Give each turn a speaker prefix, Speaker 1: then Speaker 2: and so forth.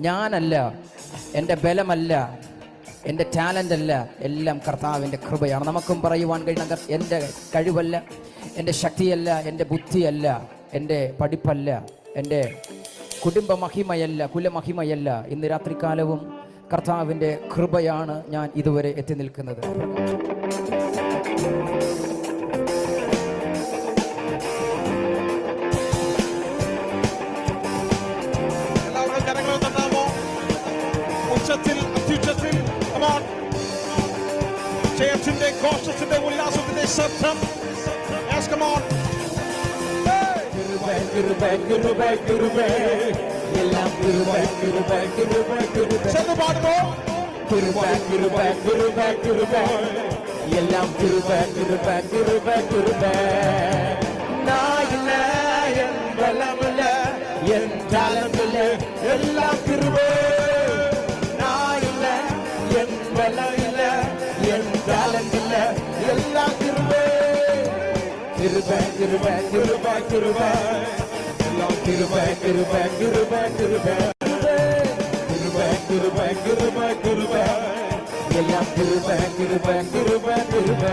Speaker 1: ഞാനല്ല, എൻ്റെ ബലമല്ല, എൻ്റെ ടാലൻ്റ് അല്ല, എല്ലാം കർത്താവിൻ്റെ കൃപയാണ്. നമുക്കും പറയുവാൻ കഴിയുന്ന എൻ്റെ കഴിവല്ല, എൻ്റെ ശക്തിയല്ല, എൻ്റെ ബുദ്ധിയല്ല, എൻ്റെ പഠിപ്പല്ല, എൻ്റെ കുടുംബ മഹിമയല്ല, കുലമഹിമയല്ല. ഇന്ന് രാത്രികാലവും കർത്താവിൻ്റെ കൃപയാണ് ഞാൻ ഇതുവരെ എത്തി നിൽക്കുന്നത്.
Speaker 2: ജയത്തിന്റെ ഘോഷത്തിന്റെ ഉല്ലാസത്തിന്റെ ശബ്ദം. Yes, come on. ചെന്ന് പാടുമോ?
Speaker 1: എല്ലാം ബലമില്ല, എൻ ടാലന്റില്ല, എല്ലാം കൃപേ. നായില്ല, എൻ ബലമില്ല, എൻ ടാലന്റില്ല, എല്ലാം കൃപേ. കൃപ കൃപ കൃപ കൃപ എല്ലാം കൃപ കൃപ കൃപ കൃപ കൃപ കൃപ കൃപ കൃപ എല്ലാം കൃപ കൃപ കൃപ കൃപ